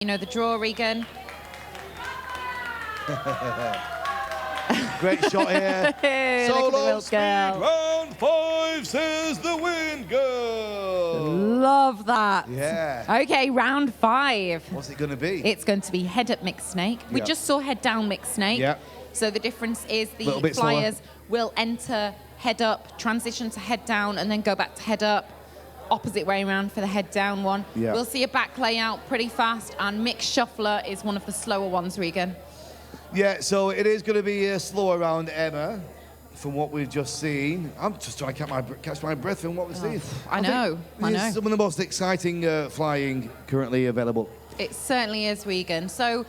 You know the draw, Regan. Great shot here. Hey, Solo speed, girl. round 5 says the wind girl. Love that. Yeah. Okay, round 5. What's it going to be? It's going to be head up mixed snake. We Yeah. just saw head down mixed snake. Yeah. So the difference is Little the bit slower. flyers will enter head up, transition to head down, and then go back to head up. Opposite way around for the head down one. Yeah. We'll see a back layout pretty fast, and mixed shuffler is one of the slower ones, Regan. Yeah, so it is going to be slow around Emma from what we've just seen. I'm just trying to catch my breath from what we've seen. I know. This is some of the most exciting flying currently available. It certainly is, Regan. So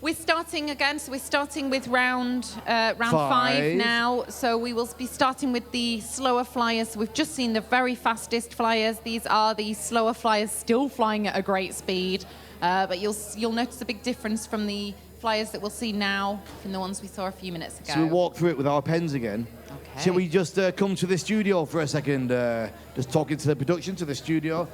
we're starting again. So we're starting with round 5 now. So we will be starting with the slower flyers. So we've just seen the very fastest flyers. These are the slower flyers, still flying at a great speed. But you'll notice a big difference from the flyers that we'll see now from the ones we saw a few minutes ago. So we'll walk through it with our pens again. Okay. Shall we just come to the studio for a second? Just talking to the production, to the studio.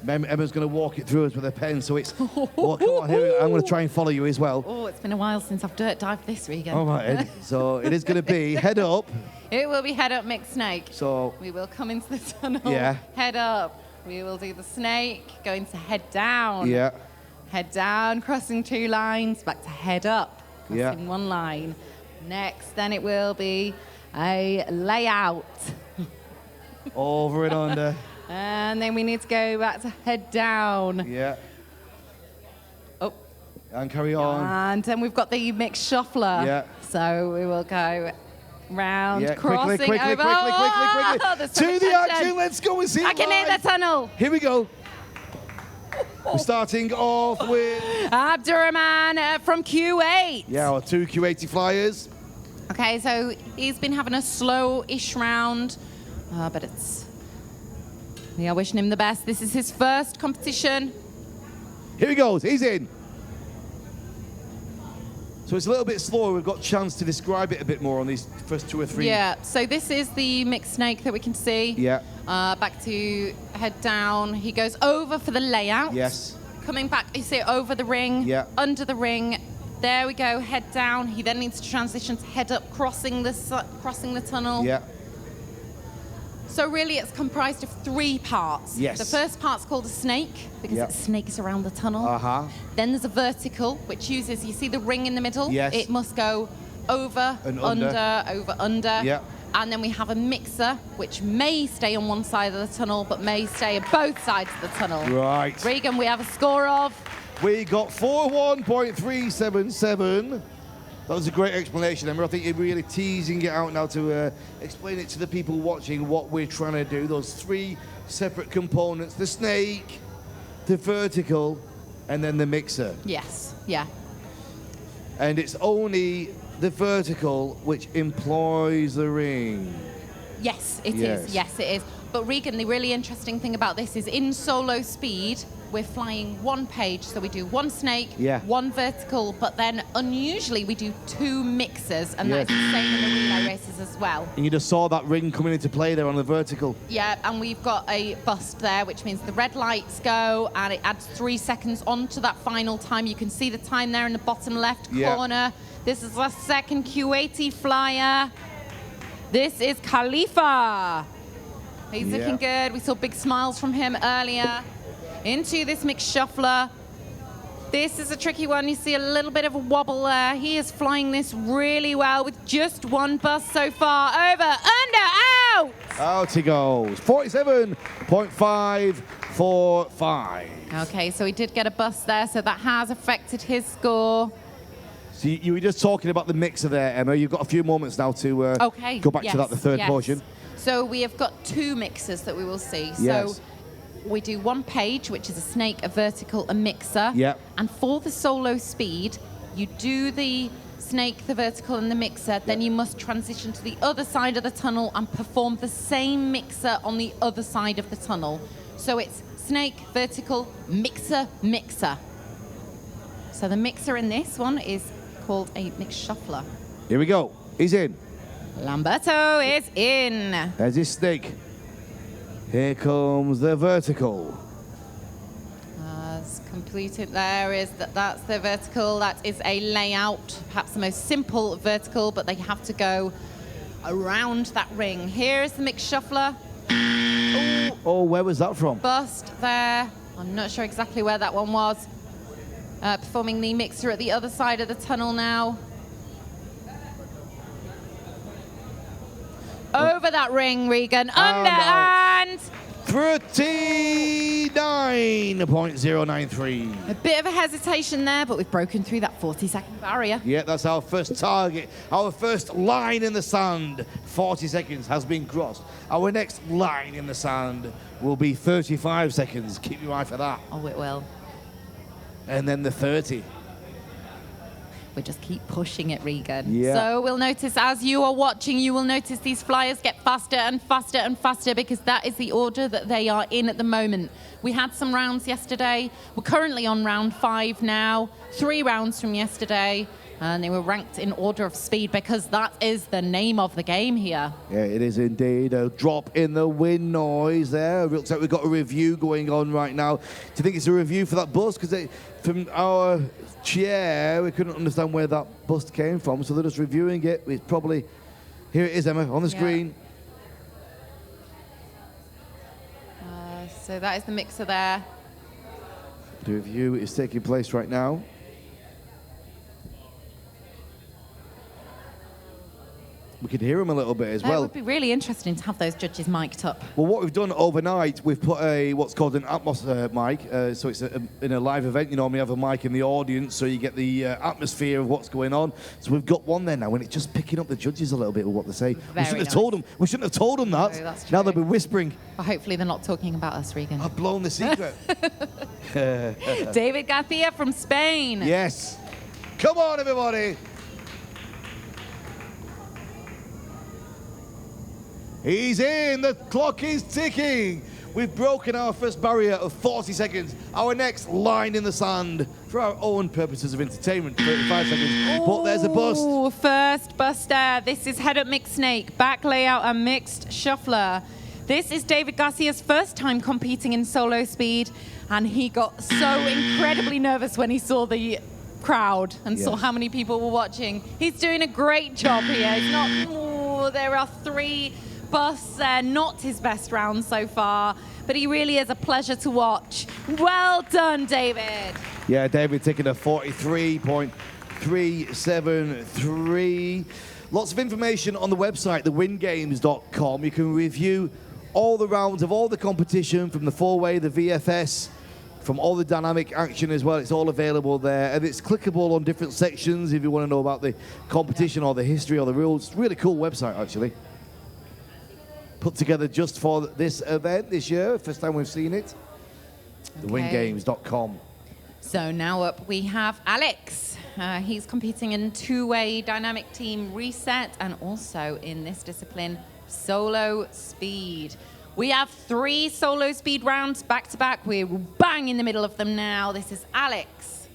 Emma's going to walk it through us with a pen, so it's... Well, come on, here we go. I'm going to try and follow you as well. Oh, it's been a while since I've dirt dived this, Regan. All right, Ed. So it is going to be head up. It will be head up mixed snake. So, We will come into the tunnel. Yeah. Head up. We will do the snake, going to head down. yeah. Head down, crossing 2 lines, back to head up, Yeah. crossing 1 line. Next, then it will be a layout. Over and under. And then we need to go back to head down. Yeah. Oh, And carry on. and then we've got the mixed shuffler. Yeah. So we will go round, Yeah, crossing quickly. over. Oh, there's so To much the action. action, let's go and see it I can hear live. the tunnel. Here we go. We're starting off with... Abdurrahman from Q8. Yeah, our 2 Q80 flyers. Okay, so he's been having a slow-ish round, but we are wishing him the best. This is his first competition. Here he goes, he's in. So it's a little bit slower. We've got a chance to describe it a bit more on these first 2 or 3. Yeah, so this is the mixed snake that we can see. Yeah. Back to head down. He goes over for the layout. Yes. Coming back, you see it over the ring, Yeah. under the ring. There we go, head down. He then needs to transition to head up, crossing the tunnel. Yeah. So really it's comprised of 3 parts. Yes. The first part's called a snake, because Yeah. it snakes around the tunnel. Uh-huh. Then there's a vertical, which uses, you see the ring in the middle? Yes. It must go over, And under. over, under. Yeah. And then we have a mixer, which may stay on one side of the tunnel, but may stay on both sides of the tunnel. Right. Regan, we have a score of? We got 41.377. That was a great explanation, Emma. I think you're really teasing it out now to explain it to the people watching what we're trying to do. Those 3 separate components, the snake, the vertical, and then the mixer. Yes, yeah. And it's only the vertical which employs the ring. Yes, it Yes. is. Yes, it is. But Regan, the really interesting thing about this is in solo speed, we're flying 1 page. So we do 1 snake, Yeah. 1 vertical, but then unusually we do 2 mixers, and Yes. that's the same in the relay races as well. And you just saw that ring coming into play there on the vertical. Yeah, and we've got a bust there, which means the red lights go, and it adds 3 seconds onto that final time. You can see the time there in the bottom left Yeah. corner. This is our second Q80 flyer. This is Khalifa. He's Yeah. looking good. We saw big smiles from him earlier. Into this mixed shuffler. This is a tricky one. You see a little bit of a wobble there. He is flying this really well with just 1 bust so far. Over, under, out! Out he goes. 47.545. Okay, so he did get a bust there, so that has affected his score. So you were just talking about the mixer there, Emma. You've got a few moments now to Okay. go back to that, the third yes. portion. So we have got 2 mixers that we will see. Yes. So we do 1 page, which is a snake, a vertical, a mixer. Yep. And for the solo speed, you do the snake, the vertical, and the mixer. Then you must transition to the other side of the tunnel and perform the same mixer on the other side of the tunnel. So it's snake, vertical, mixer, mixer. So the mixer in this one is called a mixed shuffler. Here we go. He's in. Lamberto is in. There's his snake. Here comes the vertical. Has completed gluten. There is that's the vertical. That is a layout, perhaps the most simple vertical, but they have to go around that ring. Here's the mixed shuffler. Oh, where was that from? Bust there. I'm not sure exactly where that one was. Performing the mixer at the other side of the tunnel now. Over that ring, Regan. Under and 39.093. a bit of a hesitation there, but we've broken through that 40-second barrier. Yeah, that's our first target. Our first line in the sand. 40 seconds has been crossed. Our next line in the sand will be 35 seconds. Keep your eye for that. Oh, it will. And then the 30. We just keep pushing it, Regan. Yeah. So we'll notice, as you are watching, you will notice these flyers get faster and faster and faster, because that is the order that they are in at the moment. We had some rounds yesterday. We're currently on round 5 now. 3 rounds from yesterday. And they were ranked in order of speed, because that is the name of the game here. Yeah, it is indeed. A drop in the wind noise there. It looks like we've got a review going on right now. Do you think it's a review for that bust? Because from our chair, we couldn't understand where that bust came from, so they're just reviewing it. It's probably... Here it is, Emma, on the screen. So that is the mixer there. The review is taking place right now. We could hear them a little bit as well. It would be really interesting to have those judges mic'd up. Well, what we've done overnight, we've put what's called an Atmos mic. So it's in a live event, you normally have a mic in the audience, so you get the atmosphere of what's going on. So we've got one there now, and it's just picking up the judges a little bit with what they say. We shouldn't have told them. We shouldn't have told them that. No, that's now true. they'll be whispering. Well, hopefully they're not talking about us, Regan. I've blown the secret. David Garcia from Spain. Yes. Come on, everybody. He's in. The clock is ticking. We've broken our first barrier of 40 seconds. Our next line in the sand, for our own purposes of entertainment, 35 seconds. But there's a bust. Ooh, first buster. This is head up mixed snake, back layout and mixed shuffler. This is David Garcia's first time competing in solo speed, and he got so incredibly nervous when he saw the crowd and saw how many people were watching. He's doing a great job here. He's not, there are 3 busts there, not his best round so far, but he really is a pleasure to watch. Well done, David. Yeah, David taking a 43.373. Lots of information on the website, thewingames.com. You can review all the rounds of all the competition, from the 4-way, the VFS, from all the dynamic action as well. It's all available there, and it's clickable on different sections if you want to know about the competition or the history or the rules. It's a really cool website, actually. Put together just for this event this year. First time we've seen it. Thewingames.com. So now up we have Alex. He's competing in 2-way dynamic team reset, and also in this discipline, solo speed. We have 3 solo speed rounds back to back. We're bang in the middle of them now. This is Alex.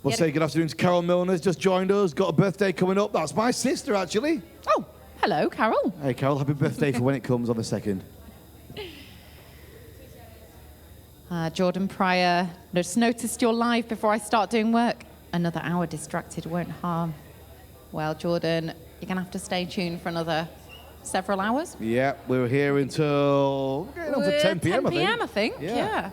We'll say good afternoon to Carol Milner's just joined us. Got a birthday coming up. That's my sister, actually. Oh, hello, Carol. Hey, Carol, happy birthday for when it comes on the 2nd. Jordan Pryor, just noticed you're live before I start doing work. Another hour distracted won't harm. Well, Jordan, you're going to have to stay tuned for another several hours. Yeah, we're here until getting on for 10 p.m. 10 p.m. I think. Yeah.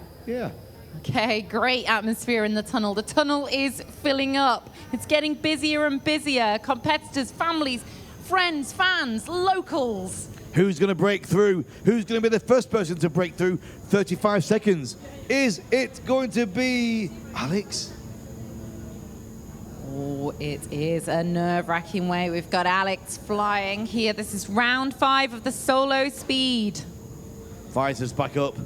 Okay, great atmosphere in the tunnel. The tunnel is filling up. It's getting busier and busier. Competitors, families, friends, fans, locals. Who's going to break through? Who's going to be the first person to break through? 35 seconds. Is it going to be Alex? Oh, it is a nerve-wracking way. We've got Alex flying here. This is round 5 of the solo speed. Visor's back up. The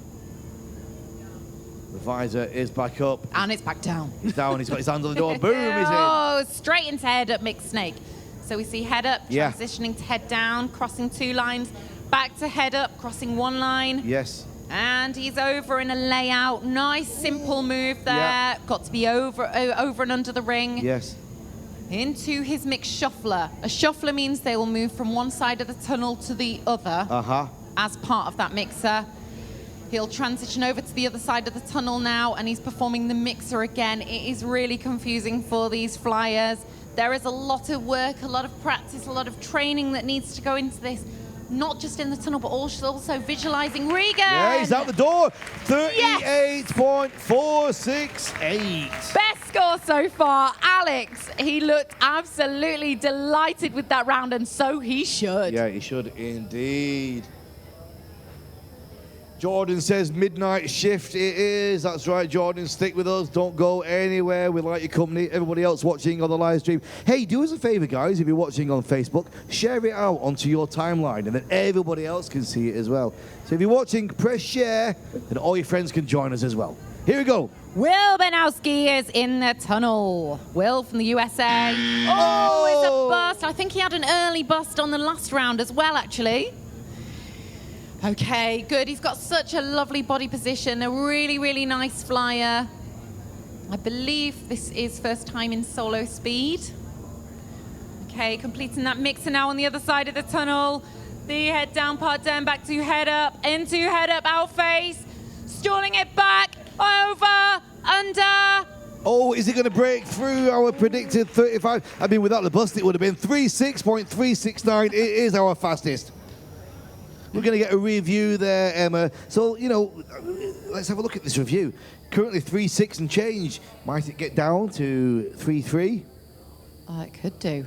visor is back up. And it's back down. He's down. He's got his hands on the door. Boom, he's in. Oh, straight into head up mixed snake. So we see head up, Yeah. transitioning to head down, crossing 2 lines, back to head up, crossing 1 line. Yes. And he's over in a layout. Nice, simple move there. Yeah. Got to be over and under the ring. Yes. Into his mixed shuffler. A shuffler means they will move from one side of the tunnel to the other Uh-huh. as part of that mixer. He'll transition over to the other side of the tunnel now, and he's performing the mixer again. It is really confusing for these flyers. There is a lot of work, a lot of practice, a lot of training that needs to go into this. Not just in the tunnel, but also visualizing Regan. Yeah, he's out the door. 38.468. Best score so far. Alex, he looked absolutely delighted with that round, and so he should. Yeah, he should indeed. Jordan says midnight shift it is. That's right, Jordan. Stick with us. Don't go anywhere. We like your company. Everybody else watching on the live stream. Hey, do us a favor, guys. If you're watching on Facebook, share it out onto your timeline, and then everybody else can see it as well. So if you're watching, press share, and all your friends can join us as well. Here we go. Will Banowski is in the tunnel. Will from the USA. Oh, it's a bust. I think he had an early bust on the last round as well, actually. Okay, good. He's got such a lovely body position, a really, really nice flyer. I believe this is first time in solo speed. Okay, completing that mixer now on the other side of the tunnel. The head down part down, back to head up, into head up, out face. Stalling it back, over, under. Oh, is he going to break through our predicted 35? I mean, without the bust, it would have been 36.369. It is our fastest. We're going to get a review there, Emma. So, you know, let's have a look at this review. Currently 3.6 and change. Might it get down to 3.3? It could do.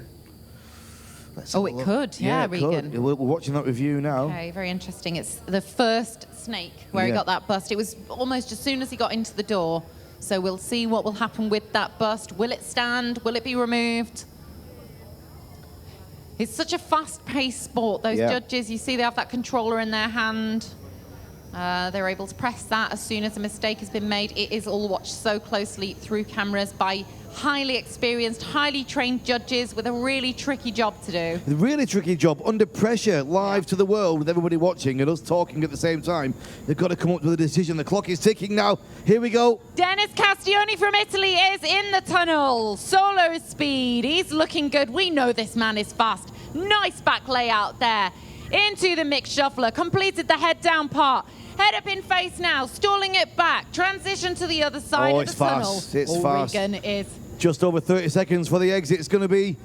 It could, yeah, Regan. We're watching that review now. Okay, very interesting. It's the first snake where he got that bust. It was almost as soon as he got into the door. So we'll see what will happen with that bust. Will it stand? Will it be removed? It's such a fast-paced sport. Those judges, you see they have that controller in their hand. They're able to press that as soon as a mistake has been made. It is all watched so closely through cameras by highly experienced, highly trained judges with a really tricky job to do. A really tricky job, under pressure, live to the world with everybody watching and us talking at the same time. They've got to come up with a decision. The clock is ticking now. Here we go. Dennis Castiglione from Italy is in the tunnel. Solo speed. He's looking good. We know this man is fast. Nice back layout there. Into the mix shuffler. Completed the head down part. Head up in face now. Stalling it back. Transition to the other side of the tunnel. It's fast. Regan is. Just over 30 seconds for the exit. It's going to be.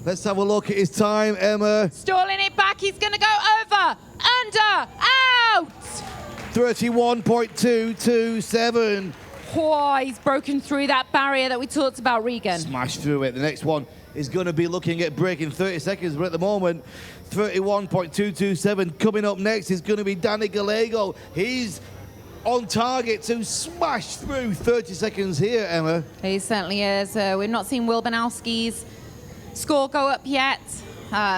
Let's have a look at his time, Emma. Stalling it back. He's going to go over, under, out. 31.227. Oh, he's broken through that barrier that we talked about, Regan. Smashed through it. The next one is going to be looking at breaking 30 seconds, but at the moment, 31.227. Coming up next is going to be Danny Gallego. He's on target to smash through 30 seconds here, Emma. He certainly is. We've not seen Will Banowski's score go up yet.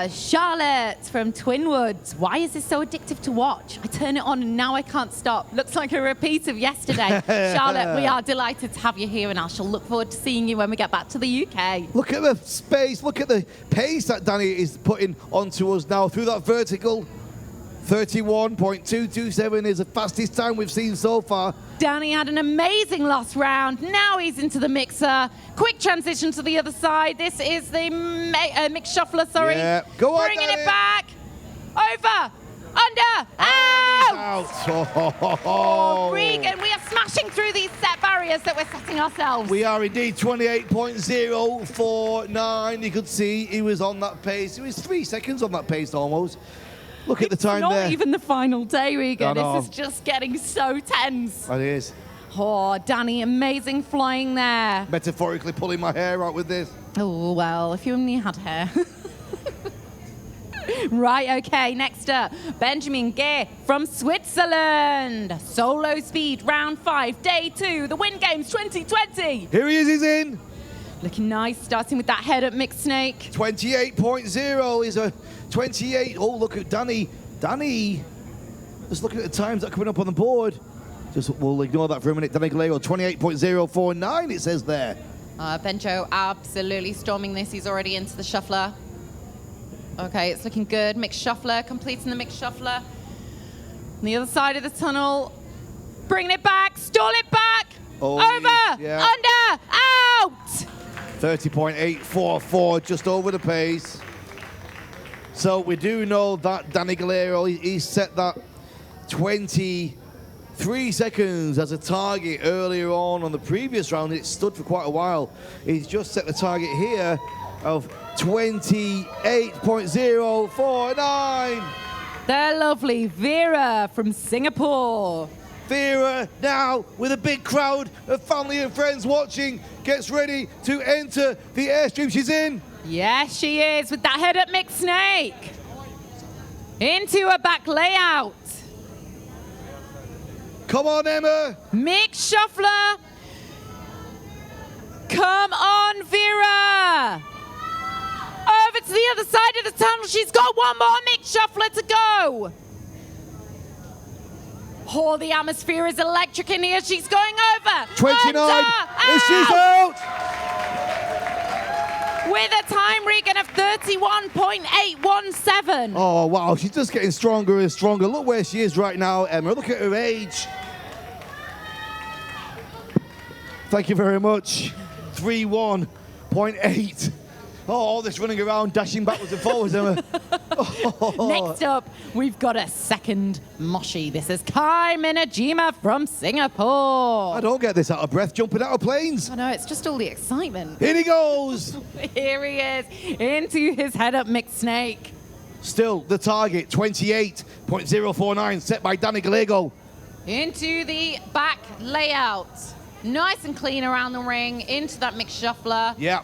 Charlotte from Twinwoods. Why is this so addictive to watch? I turn it on and now I can't stop. Looks like a repeat of yesterday. Charlotte, we are delighted to have you here, and I shall look forward to seeing you when we get back to the UK. Look at the space, look at the pace that Danny is putting onto us now through that vertical. 31.227 is the fastest time we've seen so far. Danny had an amazing last round. Now he's into the mixer. Quick transition to the other side. This is the mix shuffler, sorry. Yeah. Go on, Bringing Danny. it back. Over. Under. Out. Oh, Regan, we are smashing through these set barriers that we're setting ourselves. We are indeed 28.049. You could see he was on that pace. He was 3 seconds on that pace almost. Look at the time Not there. Not even the final day, Regan. No. This is just getting so tense. It is. Oh, Danny, amazing flying there. Metaphorically pulling my hair out with this. Oh, well, if you only had hair. Right, okay, next up, Benjamin Gay from Switzerland. Solo speed, round 5, day 2, the Win Games 2020. Here he is, he's in. Looking nice, starting with that head up mixed snake. 28.0 is a 28. Oh, look at Danny. Danny, just looking at the times that are coming up on the board. We'll ignore that for a minute. Danny Gallego, 28.049, it says there. Benjo absolutely storming this. He's already into the shuffler. Okay, it's looking good. Mixed shuffler, completing the mixed shuffler. On the other side of the tunnel, bringing it back, stall it back, over, under, out. 30.844, just over the pace. So we do know that Danny Gallego, he set that 20 3 seconds as a target earlier on the previous round. It stood for quite a while. He's just set the target here of 28.049. The lovely Vera from Singapore. Vera now with a big crowd of family and friends watching, gets ready to enter the airstream. She's in. Yes, she is, with that head up mixed snake. Into a back layout. Come on, Emma. Mick Shuffler. Come on, Vera. Over to the other side of the tunnel. She's got one more Mick Shuffler to go. Oh, the atmosphere is electric in here. She's going over. 29. And she's out. With a time, Regan, of 31.817. Oh, wow. She's just getting stronger and stronger. Look where she is right now, Emma. Look at her age. Thank you very much. 31.8. Oh, all this running around, dashing backwards and forwards, Emma. Oh. Next up, we've got a second Moshi. This is Kai Minajima from Singapore. I don't get this out of breath, jumping out of planes. I know, it's just all the excitement. Here he goes. Here he is, into his head-up mixed snake. Still the target, 28.049, set by Danny Gallego. Into the back layout. Nice and clean around the ring, into that mixed shuffler. Yeah.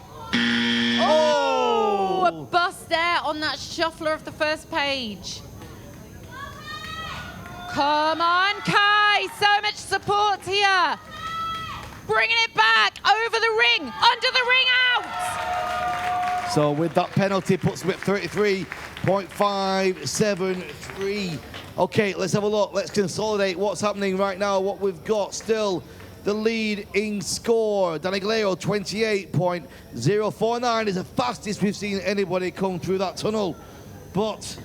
Oh, a bust there on that shuffler of the first page. Come on, Kai, so much support here. Bringing it back, over the ring, under the ring, out. So with that penalty, puts him at 33.573. Okay, let's have a look. Let's consolidate what's happening right now. What we've got still, the lead in score. Danny Gallego, 28.049 is the fastest we've seen anybody come through that tunnel. But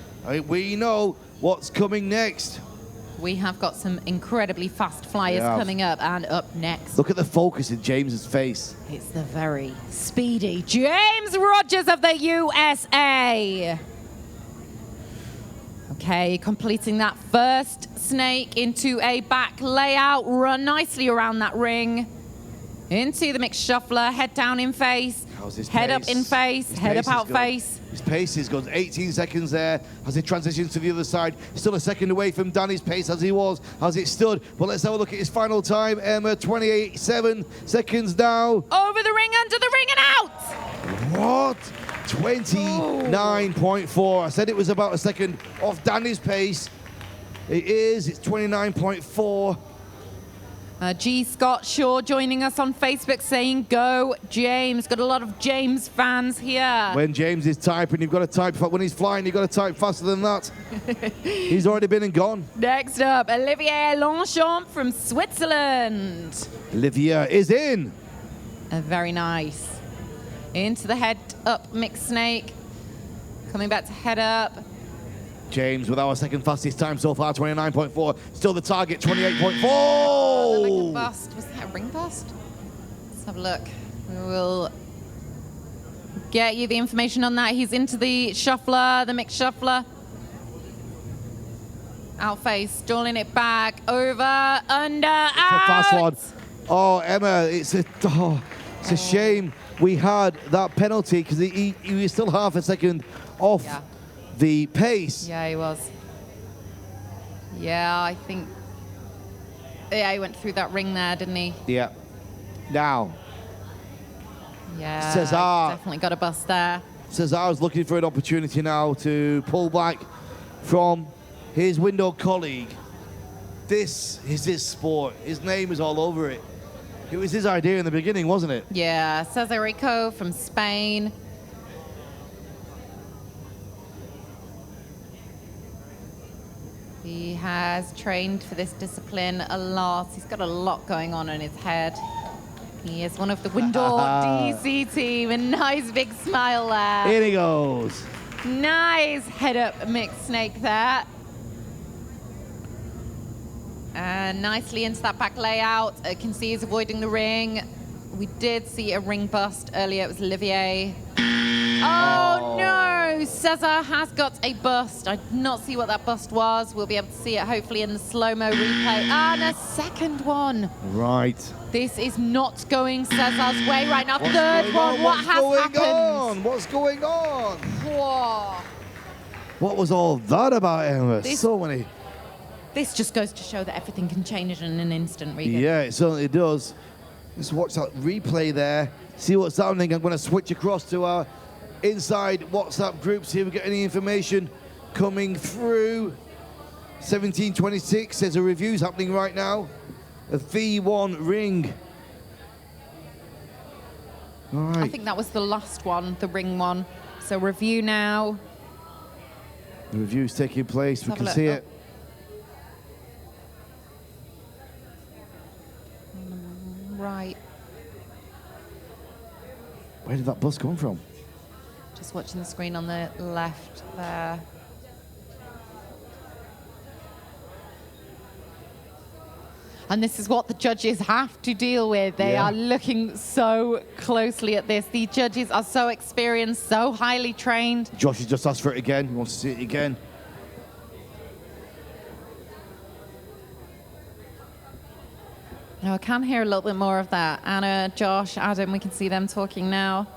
we know what's coming next. We have got some incredibly fast flyers coming up, and up next. Look at the focus in James's face. It's the very speedy James Rogers of the USA. Okay, completing that first snake into a back layout, run nicely around that ring. Into the mixed shuffler, head down in face, head up in face, head up out face. His pace is good, 18 seconds there as he transitions to the other side. Still a second away from Danny's pace as it stood. But let's have a look at his final time, Emma, 28.7 seconds now. Over the ring, under the ring, and out! What? 29.4. I said it was about a second off Danny's pace. It is, it's 29.4. G. Scott Shaw joining us on Facebook saying, go James. Got a lot of James fans here. When James is typing, you've got to type. When he's flying, you've got to type faster than that. He's already been and gone. Next up, Olivier Longchamp from Switzerland. Olivier is in. Very nice. Into the head up mixed snake. Coming back to head up. James with our second fastest time so far, 29.4. Still the target, 28.4. Like a bust. Was that a ring bust? Let's have a look. We will get you the information on that. He's into the shuffler, the mixed shuffler. Out face, stalling it back, over, under, out. It's a fast one. Oh, Emma, it's a shame we had that penalty because he was still half a second off the pace. Yeah, he was. Yeah, I think. Yeah, he went through that ring there, didn't he? Yeah. Now. Yeah. Cesar. Definitely got a bust there. Cesar's looking for an opportunity now to pull back from his window colleague. This is his sport. His name is all over it. It was his idea in the beginning, wasn't it? Yeah, Cesar Rico from Spain. He has trained for this discipline a lot. He's got a lot going on in his head. He is one of the Windor DC team. A nice big smile there. Here he goes. Nice head up mixed snake there. And nicely into that back layout. I can see he's avoiding the ring. We did see a ring bust earlier. It was Olivier. Oh, no! through. Cesar has got a bust. I did not see what that bust was. We'll be able to see it hopefully in the slow-mo replay. And a second one. Right. This is not going Cesar's way right now. Third one. What has happened? What's going on? Whoa. What was all that about, Emma? So many. This just goes to show that everything can change in an instant, Regan. Yeah, it certainly does. Just watch that replay there. See what's happening. I'm going to switch across to our inside WhatsApp group, see if we get any information coming through. 1726 says a review's happening right now. A V1 ring. All right. I think that was the last one, the ring one. So review now. The review's taking place. We Let's have can a see look. it. Right. Where did that bus come from? Just watching the screen on the left there. And this is what the judges have to deal with. They Yeah. are looking so closely at this. The judges are so experienced, so highly trained. Josh has just asked for it again. He wants to see it again. Now I can hear a little bit more of that. Anna, Josh, Adam, we can see them talking now.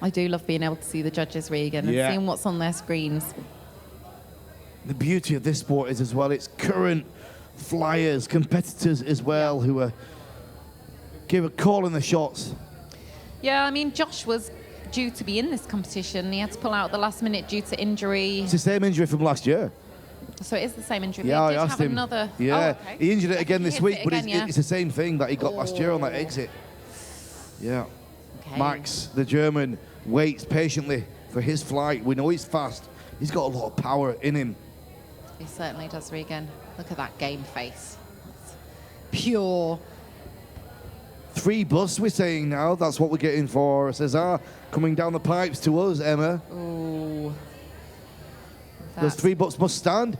I do love being able to see the judges, Regan, and Yeah. seeing what's on their screens. The beauty of this sport is as well, it's current flyers, competitors as well, who are calling the shots. Yeah, I mean, Josh was due to be in this competition. He had to pull out at the last minute due to injury. It's the same injury from last year. So it is the same injury. Yeah, They I did asked have him. another. Yeah, Oh, okay. he injured it again this Hits week, it but again, yeah. it's the same thing that he got last year on that exit. Yeah. Okay. Max, the German, waits patiently for his flight. We know he's fast. He's got a lot of power in him. He certainly does, Regan. Look at that game face. It's pure. 3 busts, we're saying now. That's what we're getting for Cesar. Coming down the pipes to us, Emma. Ooh. Those 3 busts must stand.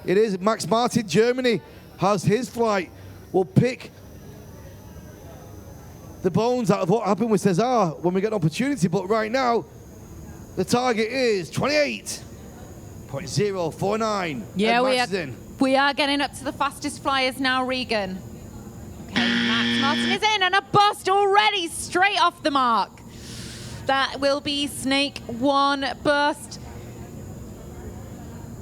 It is. Max Martin, Germany, has his flight. We'll pick the bones out of what happened with Cesar when we get an opportunity. But right now, the target is 28.049. Yeah, And we Max are, is in. we are getting up to the fastest flyers now, Regan. Okay, Max Martin is in, and a bust already straight off the mark. That will be Snake 1 burst.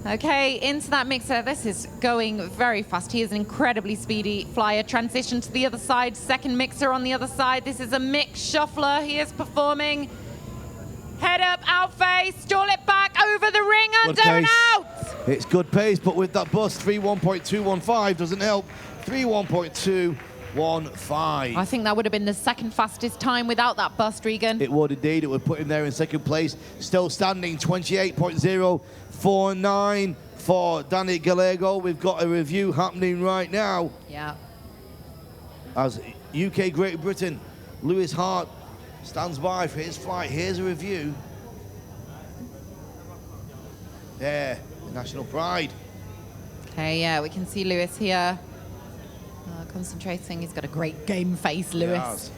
Okay, into that mixer. This is going very fast. He is an incredibly speedy flyer. Transition to the other side. Second mixer on the other side. This is a mix shuffler. He is performing. Head up, out face, stall it back, over the ring, Good under and pace. out. It's good pace, but with that bust, 31.215 doesn't help. 31.215. I think that would have been the second fastest time without that bust, Regan. It would indeed. It would put him there in second place. Still standing, 28.049 for Danny Gallego. We've got a review happening right now Yeah. as UK Great Britain, Lewis Hart stands by for his flight. Here's a review. There, the national pride. Okay, yeah, we can see Lewis here. Concentrating. He's got a great game face, Lewis.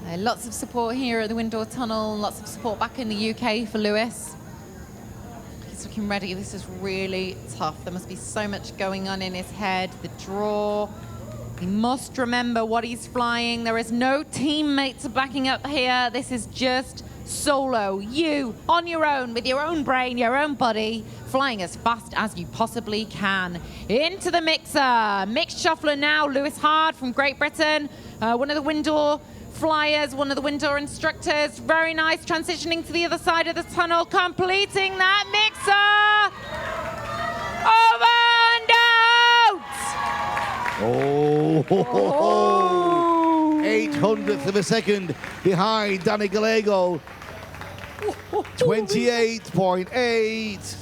Yes. Lots of support here at the Windoor Tunnel. Lots of support back in the UK for Lewis. He's looking ready. This is really tough. There must be so much going on in his head. The draw. He must remember what he's flying. There is no teammates backing up here. This is just solo. You, on your own, with your own brain, your own body, flying as fast as you possibly can. Into the mixer. Mix shuffler now. Lewis Hart from Great Britain. One of the Windoor flyers, one of the Windoor instructors. Very nice. Transitioning to the other side of the tunnel. Completing that mixer. Over and out. Oh, 800th of a second behind Danny Gallego. 28.8.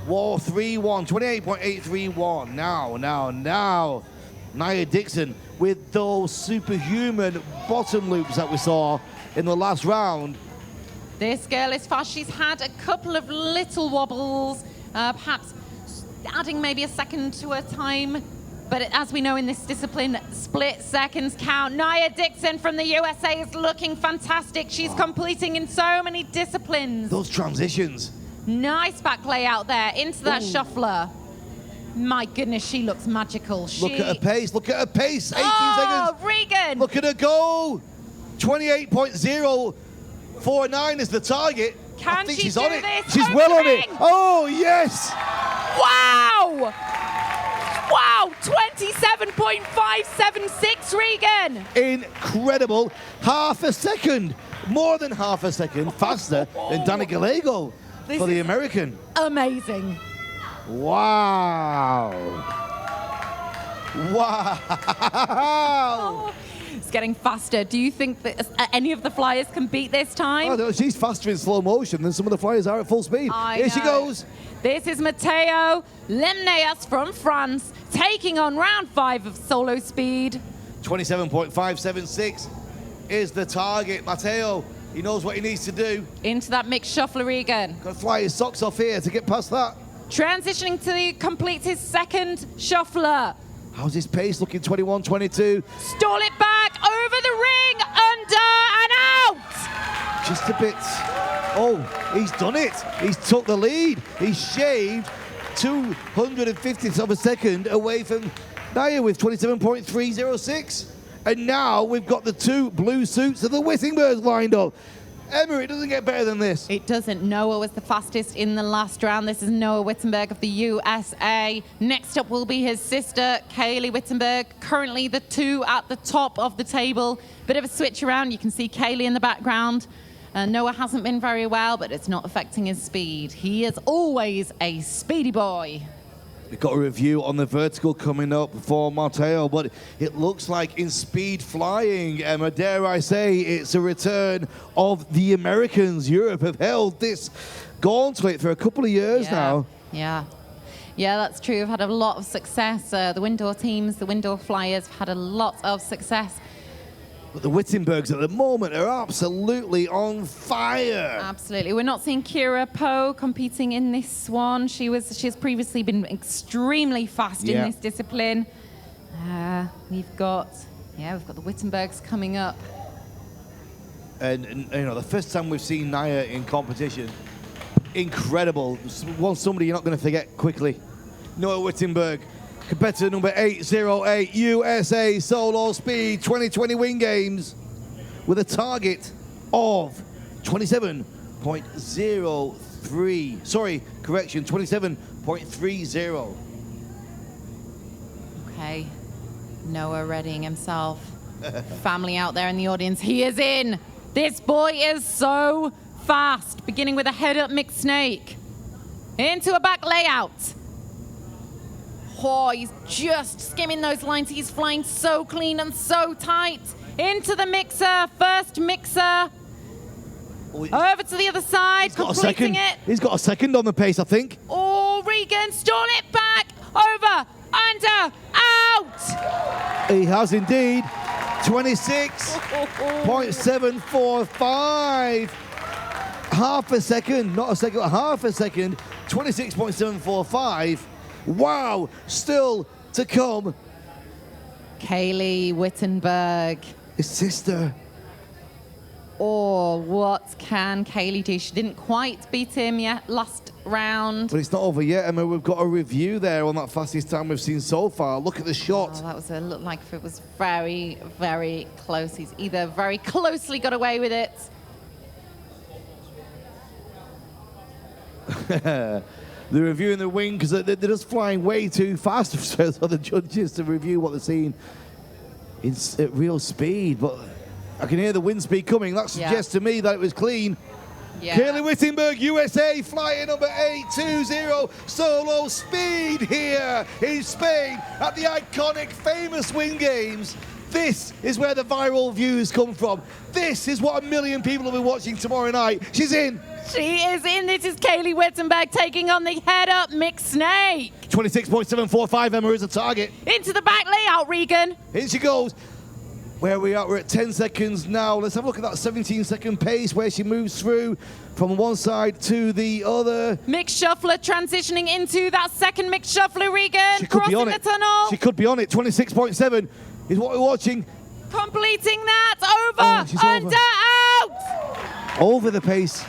28.831. Now. Nia Dixon with those superhuman bottom loops that we saw in the last round. This girl is fast. She's had a couple of little wobbles, perhaps adding maybe a second to her time But as we know in this discipline, split seconds count. Nia Dixon from the USA is looking fantastic. She's completing in so many disciplines. Those transitions. Nice back layout there into that shuffler. My goodness, she looks magical. Look at her pace. Look at her pace. 18 seconds. Regan. Look at her go. 28.049 is the target. Can I think she she's do on it. this? She's well on it. Opening. Oh, yes. Wow! Wow, 27.576, Regan. Incredible. Half a second. More than half a second faster than Dani Gallego for the American. Amazing. Wow. Wow. Oh, it's getting faster. Do you think that any of the flyers can beat this time? Oh, no, she's faster in slow motion than some of the flyers are at full speed. Here she goes. This is Matteo Lemneas from France, taking on round 5 of solo speed. 27.576 is the target. Matteo, he knows what he needs to do. Into that mixed shuffler, Regan. Got to fly his socks off here to get past that. Transitioning to complete his second shuffler. How's his pace looking? 21.22. Stall it back, over the ring, under and out. Just a bit. Oh, he's done it. He's took the lead. He's shaved 250th of a second away from Nia with 27.306. And now we've got the 2 blue suits of the Wittenbergs lined up. Emma, it doesn't get better than this. It doesn't. Noah was the fastest in the last round. This is Noah Wittenberg of the USA. Next up will be his sister, Kaylee Wittenberg. Currently the 2 at the top of the table. Bit of a switch around. You can see Kaylee in the background. Noah hasn't been very well, but it's not affecting his speed. He is always a speedy boy. We've got a review on the vertical coming up for Matteo, but it looks like in speed flying, Emma, dare I say, it's a return of the Americans. Europe have held this gauntlet for a couple of years now. Yeah, that's true. We've had a lot of success. The Windor teams, the Windor Flyers have had a lot of success. But the Wittenbergs at the moment are absolutely on fire. Absolutely. We're not seeing Kira Poe competing in this one. She has previously been extremely fast in this discipline. We've got the Wittenbergs coming up. And you know, the first time we've seen Nia in competition, incredible. Somebody you're not going to forget quickly. Noah Wittenberg. Competitor number 808, USA Solo Speed 2020 Wing Games with a target of 27.03. Sorry, correction, 27.30. Okay, Noah readying himself. Family out there in the audience, he is in. This boy is so fast. Beginning with a head-up mixed snake. Into a back layout. Oh, he's just skimming those lines. He's flying so clean and so tight. Into the mixer, first mixer. Over to the other side, completing it. He's got a second on the pace, I think. Oh, Regan, stall it back. Over, under, out. He has indeed. 26.745. Half a second, not a second, half a second. 26.745. Wow, still to come. Kaylee Wittenberg. His sister. Oh, what can Kaylee do? She didn't quite beat him yet last round. But it's not over yet, Emma. We've got a review there on that fastest time we've seen so far. Look at the shot. Oh, that was looked like it was very, very close. He's either very closely got away with it. They're reviewing the wing because they're just flying way too fast for the judges to review what they're seeing at real speed. But I can hear the wind speed coming. That suggests to me that it was clean. Yeah. Kaylee Wittenberg, USA, flying number 820, solo speed here in Spain at the iconic, famous Wing Games. This is where the viral views come from. This is what 1 million people will be watching tomorrow night. She's in. She is in. This is Kaylee Wittenberg taking on the head-up mixed snake. 26.745, Emma, is a target. Into the back layout, Regan. In she goes. where we are. We're at 10 seconds now. Let's have a look at that 17-second pace where she moves through from one side to the other. Mick Shuffler transitioning into that second Mick Shuffler, Regan. She could be on crossing it. the tunnel. She could be on it. 26.7 is what we're watching. Completing that. Over, Oh, she's under, out. Over the pace.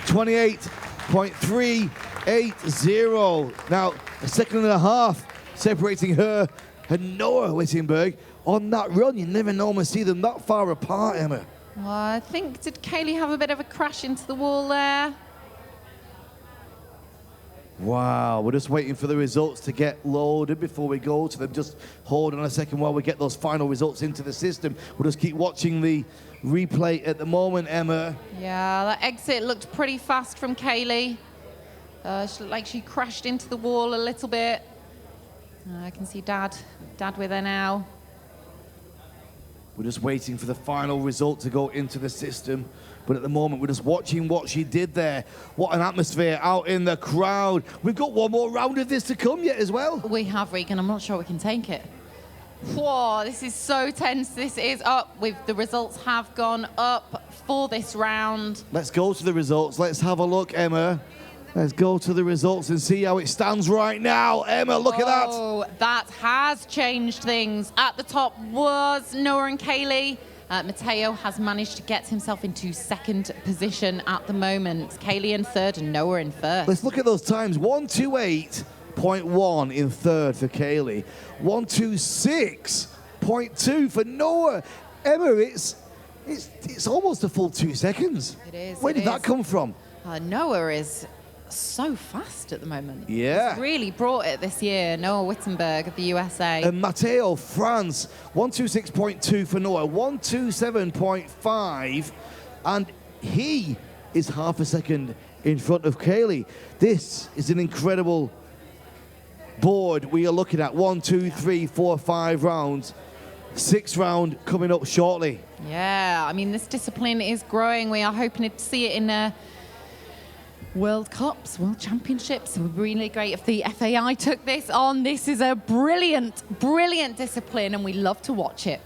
28.380. Now, a second and a half separating her and Noah Wittenberg. On that run, you never normally see them that far apart, Emma. Well, I think, did Kaylee have a bit of a crash into the wall there? Wow, we're just waiting for the results to get loaded before we go to them. Just hold on a second while we get those final results into the system. We'll just keep watching the replay at the moment, Emma. Yeah, that exit looked pretty fast from Kaylee. She looked like she crashed into the wall a little bit. I can see Dad with her now. We're just waiting for the final result to go into the system. But at the moment, we're just watching what she did there. What an atmosphere out in the crowd. We've got one more round of this to come yet as well. We have, Regan. I'm not sure we can take it. Whoa, this is so tense. This is up. The results have gone up for this round. Let's go to the results. Let's have a look, Emma. Let's go to the results and see how it stands right now. Emma, look at that. Oh, that has changed things. At the top was Noah and Kaylee. Matteo has managed to get himself into second position at the moment. Kaylee in third and Noah in first. Let's look at those times. 1:28.1 in third for Kaylee. 1:26.2 for Noah. Emma, it's almost a full 2 seconds. It is. Where did that come from? Noah is so fast at the moment. Yeah. He's really brought it this year. Noah Wittenberg of the USA. And Matteo, France, 1:26.2 for Noah, 1:27.5, and he is half a second in front of Kaylee. This is an incredible board we are looking at. 1, 2, 3, 4, 5 rounds. 6th round coming up shortly. Yeah, I mean, this discipline is growing. We are hoping to see it in World Cups, World Championships. It would be really great if the FAI took this on. This is a brilliant, brilliant discipline, and we love to watch it.